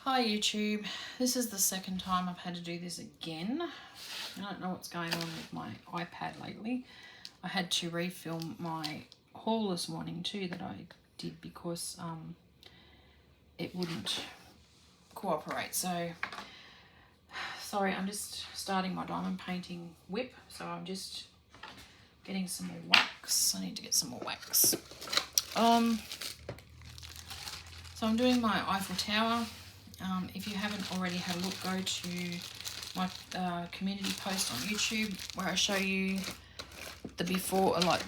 Hi YouTube, this is the second time I've had to do this again. I don't know what's going on with my iPad lately. I had to refilm my haul this morning too that I did because it wouldn't cooperate. So, sorry, I'm just starting my diamond painting WIP. So I'm just getting some more wax. I need to get some more wax. So I'm doing my Eiffel Tower. If you haven't already had a look, go to my community post on YouTube where I show you the before, like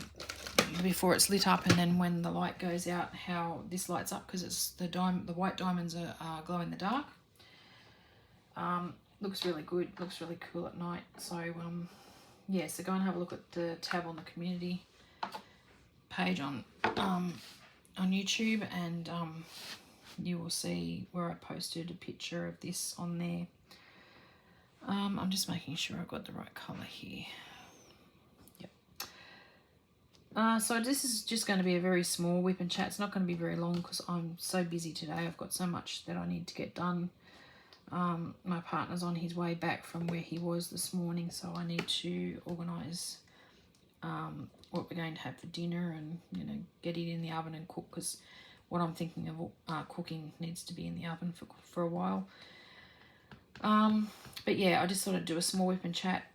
before it's lit up, and then when the light goes out, how this lights up, because it's the white diamonds are glow in the dark. Looks really good. Looks really cool at night. So yeah, so go and have a look at the tab on the community page on YouTube, and you will see where I posted a picture of this on there. I'm just making sure I've got the right colour here. Yep. So this is just going to be a very small WIP and chat. It's not going to be very long because I'm so busy today. I've got so much that I need to get done. My partner's on his way back from where he was this morning, so I need to organise what we're going to have for dinner, and get it in the oven and cook, because what I'm thinking of cooking needs to be in the oven for a while. But yeah, I just thought I'd do a small WIP and chat.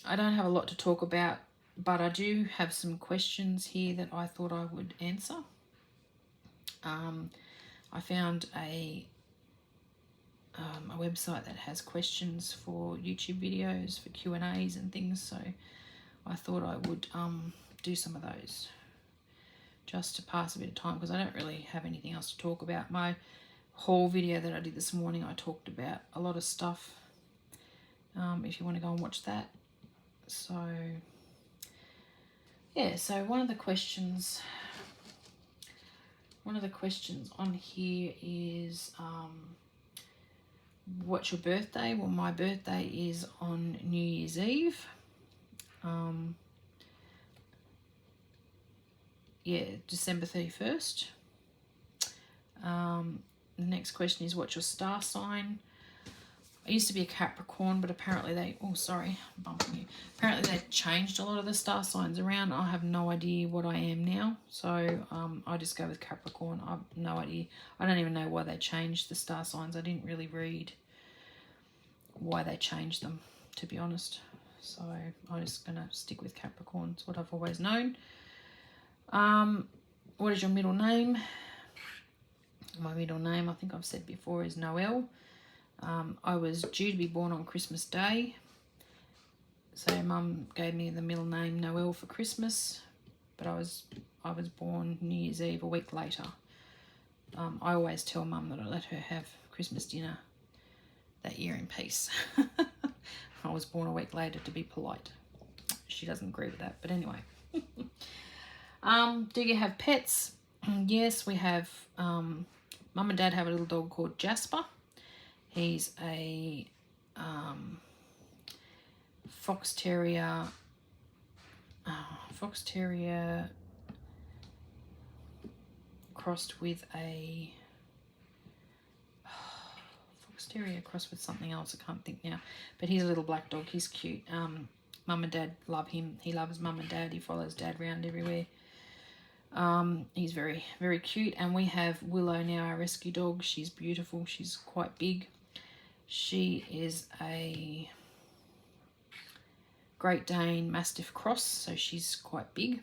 I don't have a lot to talk about, but I do have some questions here that I thought I would answer. I found a website that has questions for YouTube videos, for Q&As and things, so I thought I would do some of those just to pass a bit of time, because I don't really have anything else to talk about. My haul video that I did this morning, I talked about a lot of stuff, if you want to go and watch that. So yeah, so one of the questions on here is what's your birthday? Well, my birthday is on New Year's Eve. Yeah, December 31st. The next question is, what's your star sign? I used to be a Capricorn, but apparently they... Oh, sorry, I'm bumping you. Apparently they changed a lot of the star signs around. I have no idea what I am now. So I just go with Capricorn. I have no idea. I don't even know why they changed the star signs. I didn't really read why they changed them, to be honest. So I'm just going to stick with Capricorn. It's what I've always known. What is your middle name? My middle name, I think I've said before, is Noel. I was due to be born on Christmas Day, so Mum gave me the middle name Noel for Christmas, but I was born New Year's Eve a week later. I always tell Mum that I let her have Christmas dinner that year in peace. I was born a week later to be polite. She doesn't agree with that, but anyway. Do you have pets? Yes, we have. Mum and Dad have a little dog called Jasper. He's a fox terrier crossed with a something else. I can't think now, but he's a little black dog. He's cute. Mum and Dad love him. He loves Mum and Dad. He follows Dad around everywhere. He's very, very cute. And we have Willow now, our rescue dog. She's beautiful. She's quite big. She is a Great Dane Mastiff cross, so she's quite big.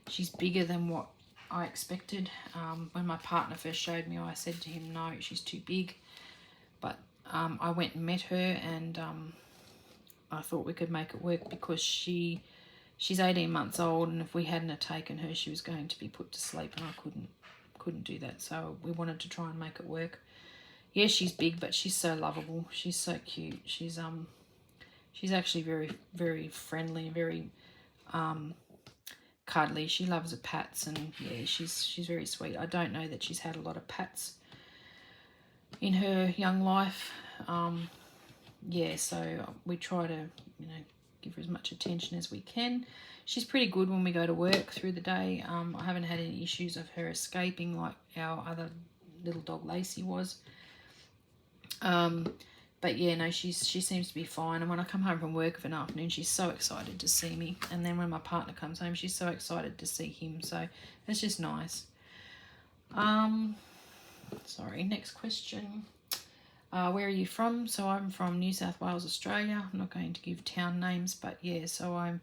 She's bigger than what I expected. When my partner first showed me, I said to him, no, she's too big. But I went and met her, and I thought we could make it work, because she's 18 months old, and if we hadn't have taken her, she was going to be put to sleep, and I couldn't do that. So we wanted to try and make it work. Yeah, she's big, but she's so lovable. She's so cute. She's actually very, very friendly, very cuddly. She loves her pats, and yeah, she's very sweet. I don't know that she's had a lot of pats in her young life. Yeah, so we try to, give her as much attention as we can. She's pretty good when we go to work through the day. I haven't had any issues of her escaping like our other little dog Lacey was. But yeah, no, she seems to be fine. And when I come home from work of an afternoon, she's so excited to see me. And then when my partner comes home, she's so excited to see him. So it's just nice. Sorry, next question. Where are you from? So I'm from New South Wales, Australia. I'm not going to give town names, but yeah, so I've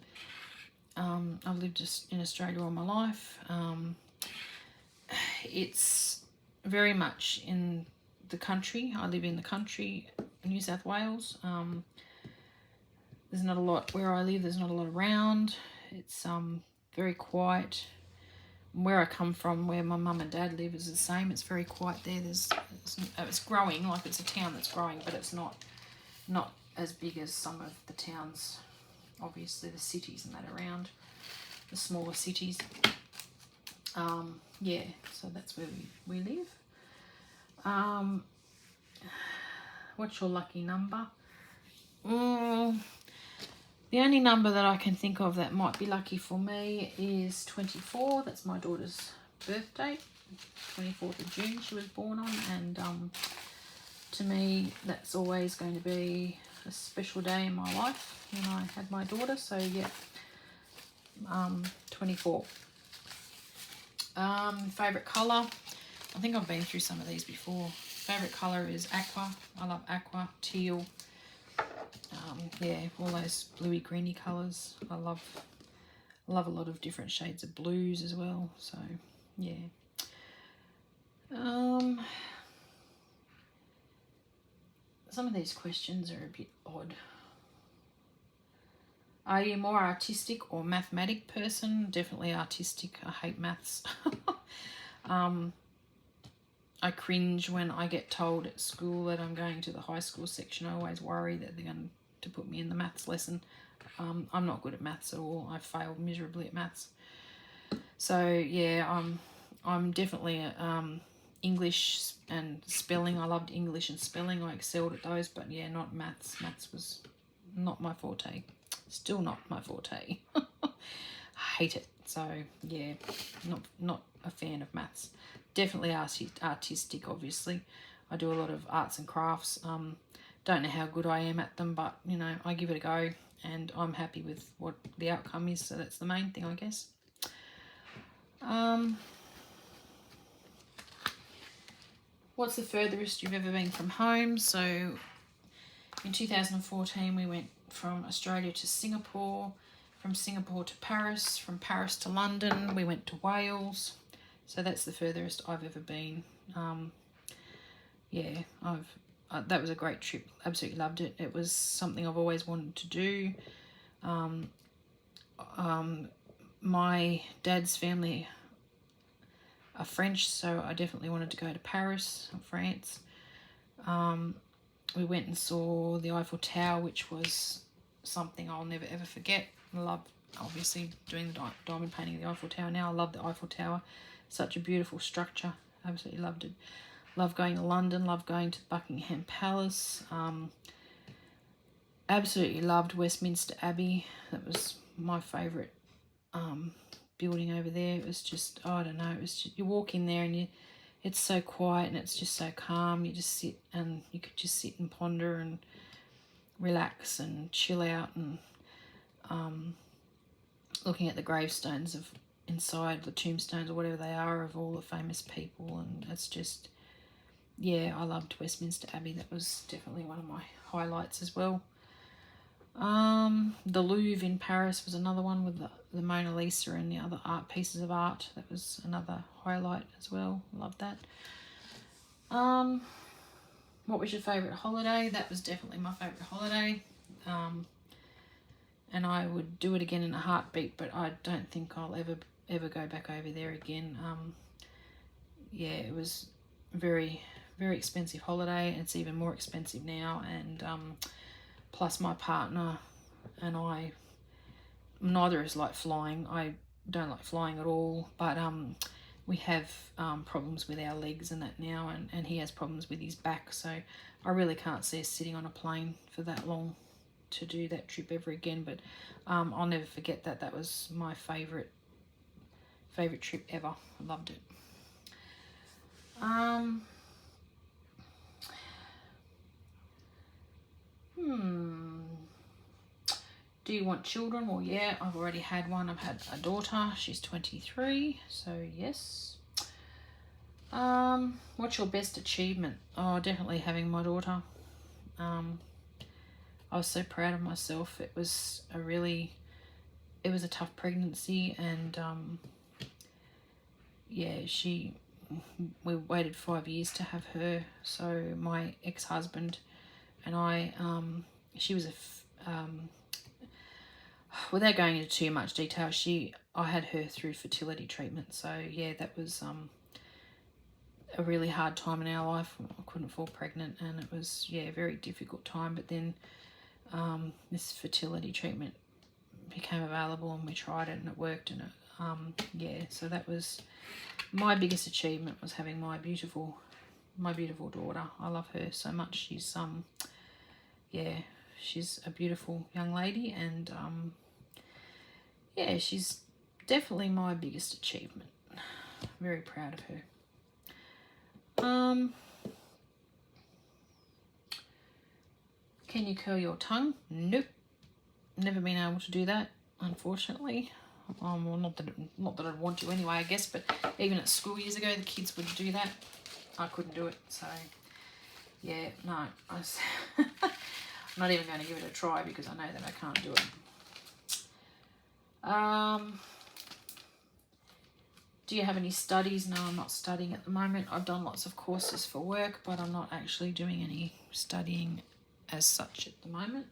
lived just in Australia all my life. It's very much in the country. I live in the country, New South Wales. There's not a lot where I live. There's not a lot around. It's very quiet. Where I come from, where my mum and dad live, is the same. It's very quiet there. It's growing, like it's a town that's growing, but it's not as big as some of the towns, obviously the cities and that around, the smaller cities. Yeah, so that's where we live. What's your lucky number? The only number that I can think of that might be lucky for me is 24. That's my daughter's birthday, 24th of June she was born on, and to me that's always going to be a special day in my life when I had my daughter. So yeah, 24. Favourite colour? I think I've been through some of these before. Favourite colour is aqua. I love aqua, teal. Yeah, all those bluey greeny colours. I love a lot of different shades of blues as well. So yeah. Some of these questions are a bit odd. Are you more artistic or mathematic person? Definitely artistic. I hate maths. I cringe when I get told at school that I'm going to the high school section. I always worry that they're going to put me in the maths lesson. I'm not good at maths at all. I failed miserably at maths. So yeah, I'm definitely English and spelling. I loved English and spelling. I excelled at those, but yeah, not maths. Maths was not my forte. Still not my forte. I hate it. So yeah, not a fan of maths. Definitely artistic, obviously. I do a lot of arts and crafts. Don't know how good I am at them, but you know, I give it a go and I'm happy with what the outcome is, so that's the main thing, I guess. What's the furthest you've ever been from home? So in 2014 we went from Australia to Singapore, from Singapore to Paris, from Paris to London. We went to Wales. So that's the furthest I've ever been. Yeah, that was a great trip. Absolutely loved it. It was something I've always wanted to do. My dad's family are French, so I definitely wanted to go to Paris, France. We went and saw the Eiffel Tower, which was something I'll never ever forget. I love, obviously, doing the diamond painting of the Eiffel Tower now. I love the Eiffel Tower. Such a beautiful structure. Absolutely loved it. Love going to London. Love going to Buckingham Palace. Absolutely loved Westminster Abbey. That was my favourite building over there. It was just, I don't know, it was just, you walk in there and it's so quiet and it's just so calm. You just sit and you could just sit and ponder and relax and chill out, and looking at the gravestones of inside the tombstones or whatever they are of all the famous people, and it's just, yeah, I loved Westminster Abbey. That was definitely one of my highlights as well. The Louvre in Paris was another one with the Mona Lisa and the other art pieces of art. That was another highlight as well. Loved that. What was your favourite holiday? That was definitely my favourite holiday. And I would do it again in a heartbeat, but I don't think I'll ever go back over there again. Yeah, it was very, very expensive holiday. It's even more expensive now, and plus my partner and I, neither is like flying. I don't like flying at all, but we have problems with our legs and that now, and he has problems with his back, so I really can't see us sitting on a plane for that long to do that trip ever again. But I'll never forget that. That was my favourite trip ever. I loved it. Do you want children? Well, yeah, I've already had one. I've had a daughter. She's 23, so yes. What's your best achievement? Oh, definitely having my daughter. I was so proud of myself. It was a tough pregnancy, and yeah, we waited 5 years to have her. So my ex-husband and I, she was without going into too much detail, I had her through fertility treatment. So yeah, that was a really hard time in our life. I couldn't fall pregnant, and it was, yeah, a very difficult time. But then this fertility treatment became available, and we tried it, and it worked, and it, yeah, so that was my biggest achievement, was having my beautiful daughter. I love her so much. She's yeah, she's a beautiful young lady, and yeah, she's definitely my biggest achievement. Very proud of her. Can you curl your tongue? Nope. Never been able to do that, unfortunately. Well, not that I'd want to anyway, I guess, but even at school years ago, the kids would do that. I couldn't do it, so yeah, no. I'm not even going to give it a try because I know that I can't do it. Do you have any studies? No, I'm not studying at the moment. I've done lots of courses for work, but I'm not actually doing any studying as such at the moment.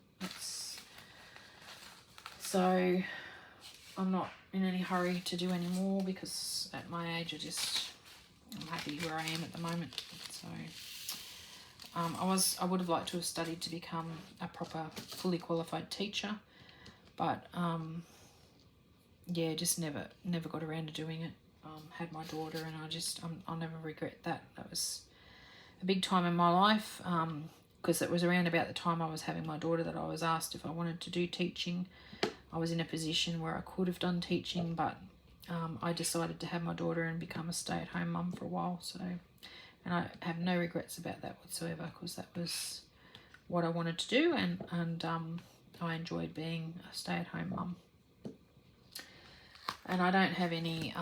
So I'm not in any hurry to do any more, because at my age I'm happy where I am at the moment. So I would have liked to have studied to become a proper fully qualified teacher, but yeah, just never got around to doing it. Had my daughter, and I'll never regret that. That was a big time in my life, because it was around about the time I was having my daughter that I was asked if I wanted to do teaching. I was in a position where I could have done teaching, but I decided to have my daughter and become a stay-at-home mum for a while. So, and I have no regrets about that whatsoever, because that was what I wanted to do, and I enjoyed being a stay-at-home mum. And I don't have any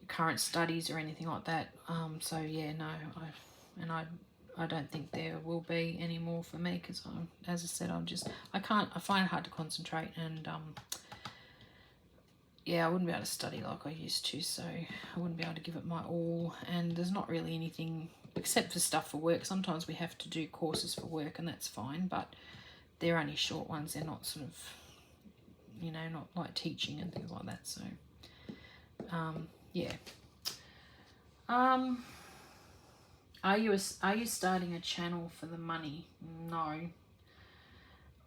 current studies or anything like that. So yeah, no, I don't think there will be any more for me, because as I said, I find it hard to concentrate, and yeah, I wouldn't be able to study like I used to, so I wouldn't be able to give it my all. And there's not really anything except for stuff for work. Sometimes we have to do courses for work, and that's fine, but they're only short ones. They're not sort of, not like teaching and things like that. So yeah. Are you starting a channel for the money? No.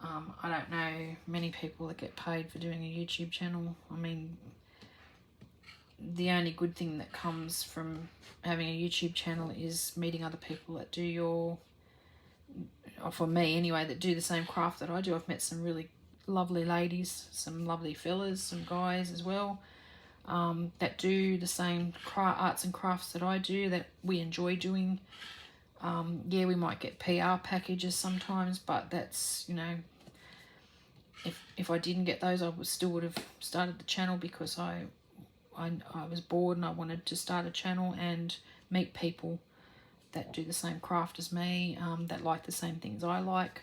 I don't know many people that get paid for doing a YouTube channel. I mean, the only good thing that comes from having a YouTube channel is meeting other people that do or for me anyway, that do the same craft that I do. I've met some really lovely ladies, some lovely fellas, some guys as well, that do the same arts and crafts that I do, that we enjoy doing. Yeah, we might get PR packages sometimes, but that's, if I didn't get those, I still would have started the channel, because I was bored and I wanted to start a channel and meet people that do the same craft as me, that like the same things I like.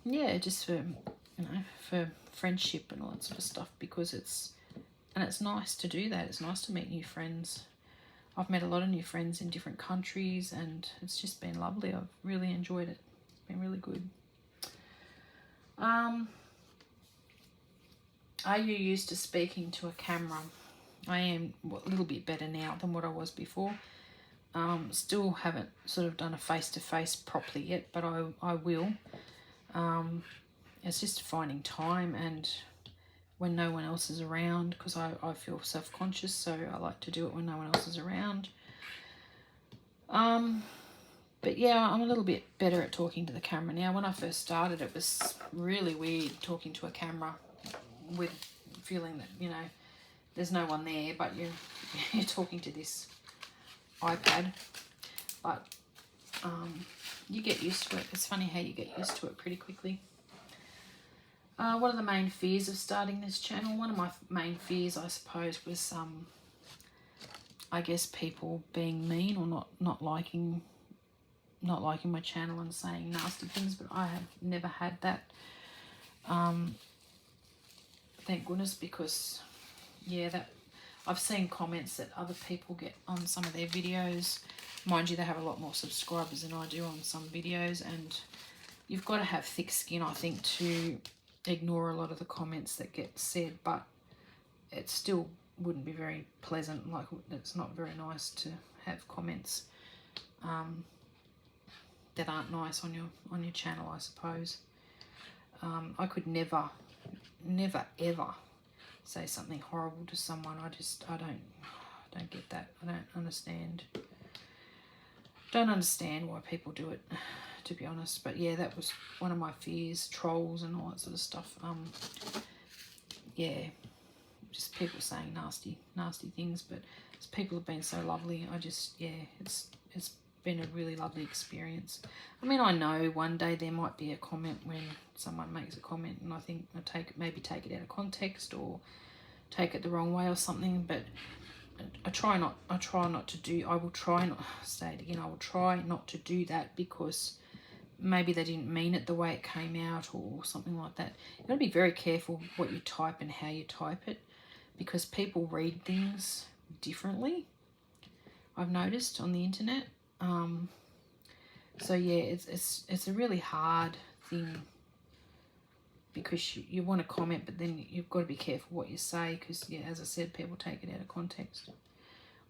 Yeah, just for friendship and all that sort of stuff, because it's nice to do that. It's nice to meet new friends. I've met a lot of new friends in different countries, and it's just been lovely. I've really enjoyed it. It's been really good. Are you used to speaking to a camera? I am a little bit better now than what I was before. Still haven't sort of done a face-to-face properly yet, but I will. It's just finding time, and when no one else is around, because I feel self-conscious, so I like to do it when no one else is around. But yeah, I'm a little bit better at talking to the camera now. When I first started, it was really weird talking to a camera, with feeling that, there's no one there, but you're talking to this iPad. But you get used to it. It's funny how you get used to it pretty quickly. What are the main fears of starting this channel? One of my main fears, I suppose, was I guess people being mean or not liking my channel and saying nasty things, but I have never had that. Thank goodness, because yeah, that I've seen comments that other people get on some of their videos. Mind you, they have a lot more subscribers than I do on some videos, and you've got to have thick skin, I think, to ignore a lot of the comments that get said, but it still wouldn't be very pleasant. Like, it's not very nice to have comments that aren't nice on your channel, I suppose. I could never ever say something horrible to someone. I don't get that. I don't understand why people do it, to be honest. But yeah, that was one of my fears, trolls and all that sort of stuff. Yeah, just people saying nasty things, but people have been so lovely. It's been a really lovely experience. I mean, I know one day there might be a comment when someone makes a comment, and I think I maybe take it out of context or take it the wrong way or something, but I will try not to do that, because maybe they didn't mean it the way it came out or something like that. You've got to be very careful what you type and how you type it, because people read things differently, I've noticed, on the internet. So yeah, it's a really hard thing, because you want to comment, but then you've got to be careful what you say, because yeah, as I said, people take it out of context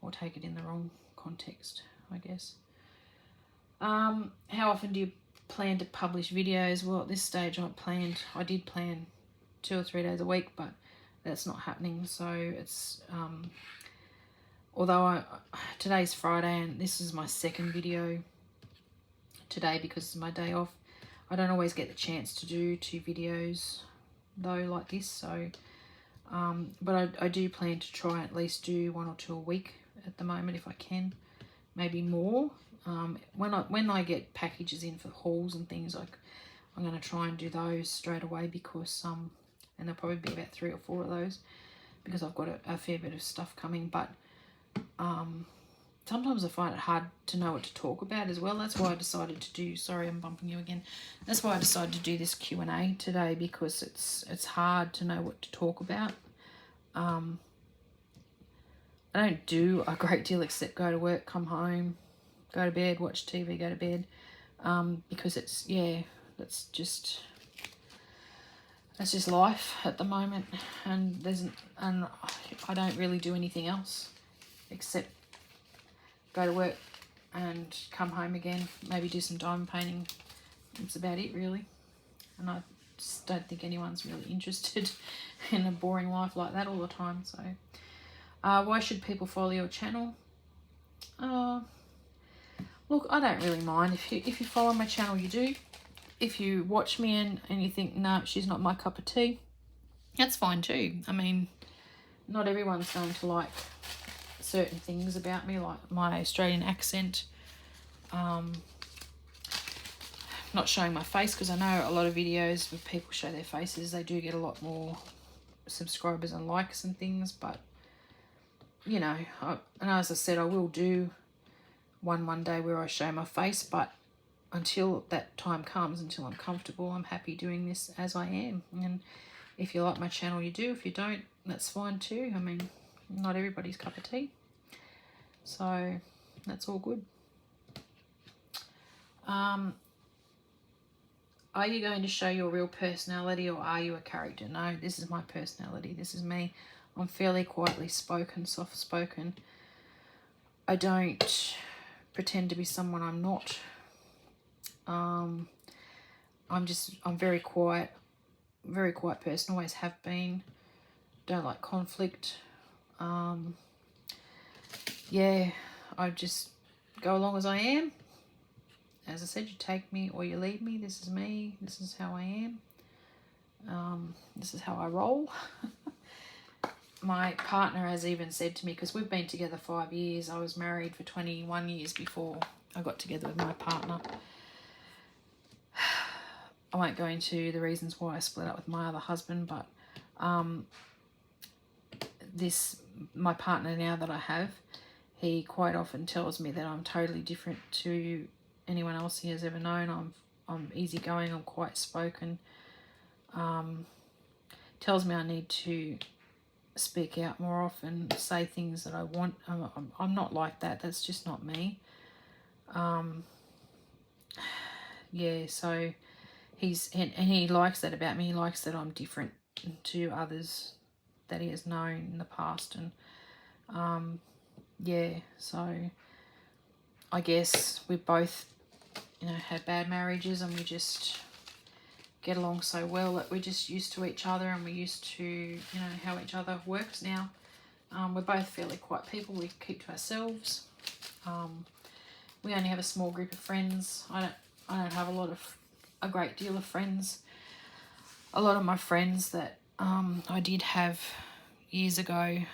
or take it in the wrong context, I guess. How often do you plan to publish videos? Well, at this stage I did plan 2 or 3 days a week, but that's not happening. So it's although today's Friday and this is my second video today because it's my day off, I don't always get the chance to do 2 videos though like this. So but I do plan to try at least do 1 or 2 a week at the moment, if I can, maybe more. When I get packages in for hauls and things, I'm going to try and do those straight away, because and there'll probably be about 3 or 4 of those, because I've got a fair bit of stuff coming. But sometimes I find it hard to know what to talk about as well. That's why I decided to do, sorry I'm bumping you again, that's why I decided to do this Q&A today, because it's hard to know what to talk about. I don't do a great deal except go to work, come home, go to bed, watch TV, go to bed, because that's just life at the moment, and I don't really do anything else except go to work and come home again, maybe do some diamond painting. That's about it, really. And I just don't think anyone's really interested in a boring life like that all the time. So why should people follow your channel? Look, I don't really mind. If you follow my channel, you do. If you watch me and you think, no, she's not my cup of tea, that's fine too. I mean, not everyone's going to like certain things about me, like my Australian accent, not showing my face, because I know a lot of videos where people show their faces, they do get a lot more subscribers and likes and things. But you know, and as I said, I will do one day where I show my face, but until that time comes, until I'm comfortable, I'm happy doing this as I am. And if you like my channel, you do. If you don't, that's fine too. I mean, not everybody's cup of tea, so that's all good. Are you going to show your real personality, or are you a character? No, this is my personality. This is me. I'm fairly quietly spoken, soft-spoken. I don't pretend to be someone I'm not. I'm very quiet person, always have been. Don't like conflict. Yeah, I just go along as I am. As I said, you take me or you leave me. This is me. This is how I am. This is how I roll. My partner has even said to me, because we've been together 5 years, I was married for 21 years before I got together with my partner. I won't go into the reasons why I split up with my other husband, but my partner now that I have, he quite often tells me that I'm totally different to anyone else he has ever known. I'm easygoing, I'm quite spoken. Tells me I need to speak out more often, say things that I want. I'm not like that. That's just not me. Yeah, so he likes that about me. He likes that I'm different to others that he has known in the past. And yeah, so I guess we both, had bad marriages, and we just get along so well that we're just used to each other, and we're used to, how each other works now. We're both fairly quiet people. We keep to ourselves. We only have a small group of friends. I don't have a great deal of friends. A lot of my friends that I did have years ago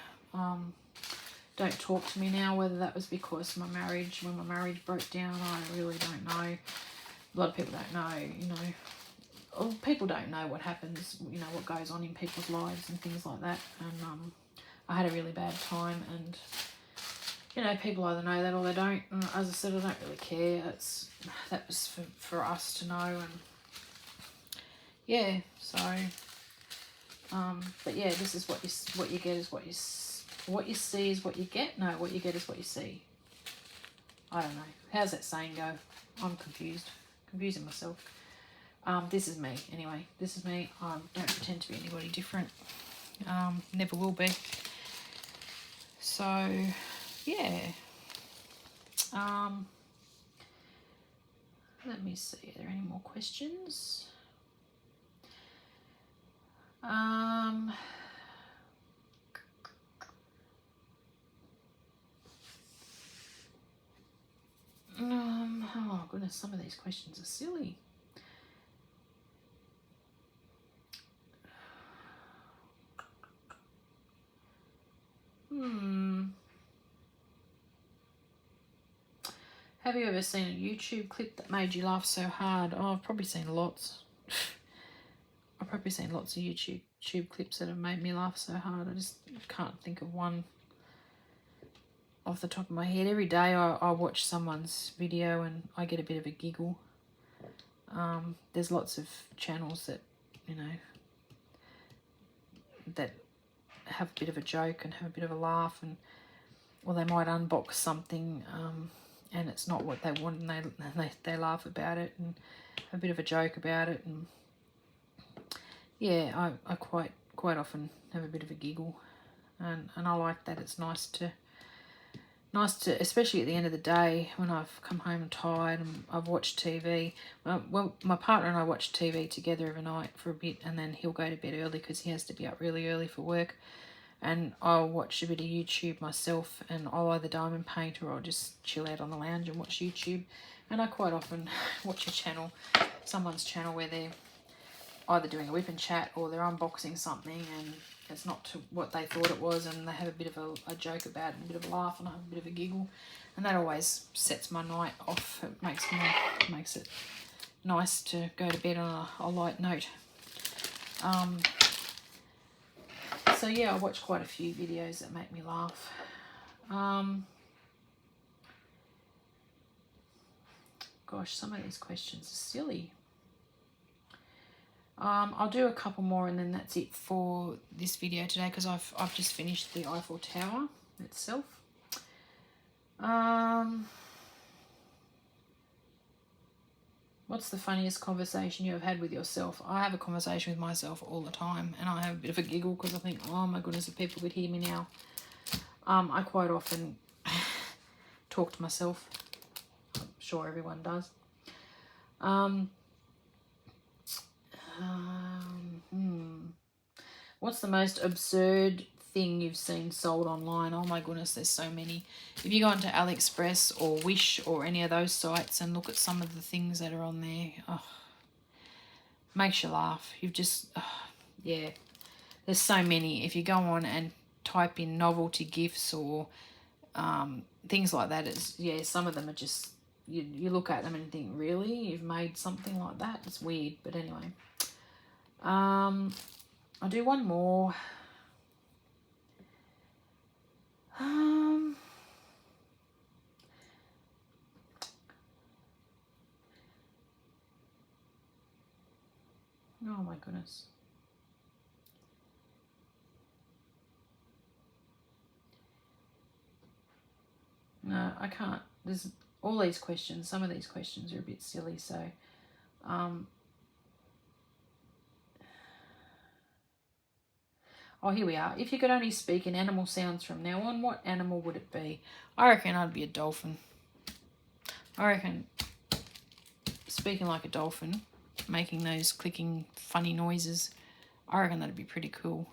don't talk to me now. Whether that was because when my marriage broke down, I really don't know. A lot of people don't know, people don't know what happens, what goes on in people's lives and things like that. And I had a really bad time, and people either know that or they don't. And as I said, I don't really care. That was for us to know. And yeah, so but yeah, this is what you get is what you see is what you get. No, what you get is what you see. I don't know. How's that saying go? I'm confusing myself. This is me anyway. This is me. I don't pretend to be anybody different. Never will be. So yeah. Let me see. Are there any more questions? Oh goodness, some of these questions are silly. Have you ever seen a YouTube clip that made you laugh so hard? Oh, I've probably seen lots. I've probably seen lots of YouTube clips that have made me laugh so hard. I just can't think of one off the top of my head. Every day I watch someone's video and I get a bit of a giggle. There's lots of channels that, that have a bit of a joke and have a bit of a laugh, or they might unbox something and it's not what they want, and they laugh about it and have a bit of a joke about it. And yeah, I quite often have a bit of a giggle, and I like that. It's nice to, especially at the end of the day when I've come home tired and I've watched TV. Well, my partner and I watch TV together every night for a bit, and then he'll go to bed early because he has to be up really early for work. And I'll watch a bit of YouTube myself, and I'll either DiamondPeta or I'll just chill out on the lounge and watch YouTube. And I quite often watch someone's channel where they're either doing a WIP and chat or they're unboxing something and it's not to what they thought it was, and they have a bit of a joke about it, and a bit of a laugh, and I have a bit of a giggle, and that always sets my night off. It makes it nice to go to bed on a light note. So yeah, I watch quite a few videos that make me laugh. Gosh, some of these questions are silly. I'll do a couple more and then that's it for this video today, because I've just finished the Eiffel Tower itself. What's the funniest conversation you have had with yourself? I have a conversation with myself all the time, and I have a bit of a giggle because I think, oh my goodness, if people could hear me now. I quite often talk to myself. I'm sure everyone does. What's the most absurd thing you've seen sold online? Oh my goodness, there's so many. If you go onto AliExpress or Wish or any of those sites and look at some of the things that are on there, makes you laugh. You've just, yeah, there's so many. If you go on and type in novelty gifts or things like that, some of them are just you look at them and think, really, you've made something like that? It's weird, but anyway. I'll do one more. Oh my goodness. No, I can't. There's all these questions. Some of these questions are a bit silly, so oh, here we are. If you could only speak in animal sounds from now on, what animal would it be? I reckon I'd be a dolphin. I reckon speaking like a dolphin, making those clicking funny noises, I reckon that'd be pretty cool.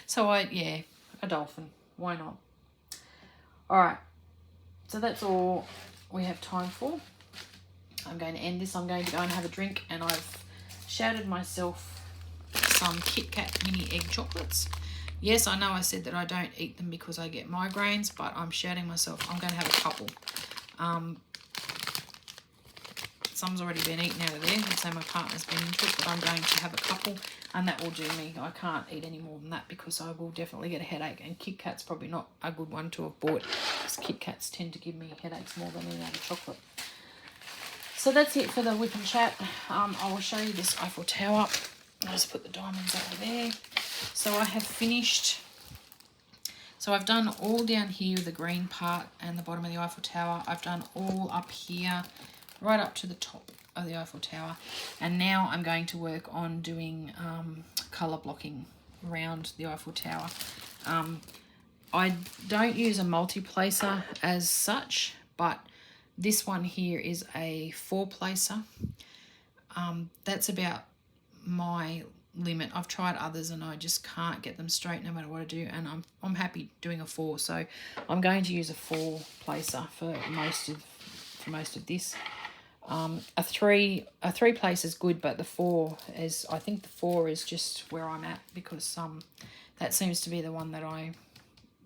So yeah, a dolphin. Why not? All right. So that's all we have time for. I'm going to end this. I'm going to go and have a drink, and I've shouted myself some Kit Kat mini egg chocolates. Yes, I know I said that I don't eat them because I get migraines, but I'm shouting myself. I'm going to have a couple. Some's already been eaten out of there, and so my partner's been into it, but I'm going to have a couple, and that will do me. I can't eat any more than that because I will definitely get a headache, and Kit Kat's probably not a good one to have bought because Kit Kats tend to give me headaches more than any other chocolate. So that's it for the whip and chat. I will show you this Eiffel Tower. I'll just put the diamonds over there. So I have finished. So I've done all down here, the green part and the bottom of the Eiffel Tower. I've done all up here, right up to the top of the Eiffel Tower. And now I'm going to work on doing colour blocking around the Eiffel Tower. I don't use a multi-placer as such, but this one here is a 4-placer. That's about my limit. I've tried others and I just can't get them straight no matter what I do, and I'm happy doing a 4. So I'm going to use a 4-placer for most of this. A 3-place is good, but the 4 is, I think the 4 is just where I'm at, because that seems to be the one that I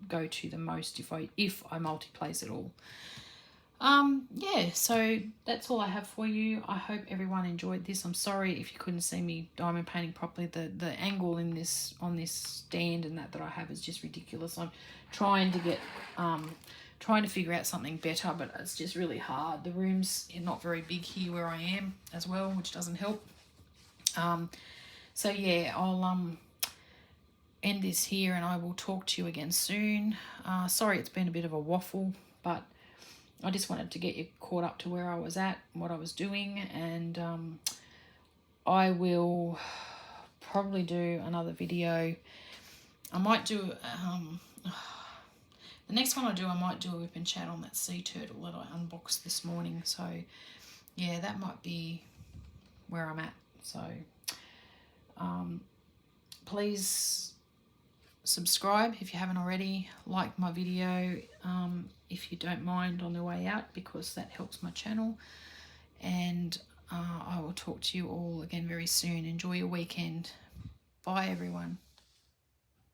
go to the most if I multi-place at all. Yeah, so that's all I have for you. I hope everyone enjoyed this. I'm sorry if you couldn't see me diamond painting properly. The angle in this on this stand and that I have is just ridiculous. I'm trying to get trying to figure out something better, but it's just really hard. The room's not very big here where I am as well, which doesn't help. So yeah, I'll end this here and I will talk to you again soon. Sorry it's been a bit of a waffle, but I just wanted to get you caught up to where I was at, what I was doing, and I will probably do another video. I might do, the next one I do, I might do a whip and chat on that sea turtle that I unboxed this morning. So yeah, that might be where I'm at. So please subscribe if you haven't already. Like my video if you don't mind on the way out, because that helps my channel. And I will talk to you all again very soon. Enjoy your weekend. Bye everyone.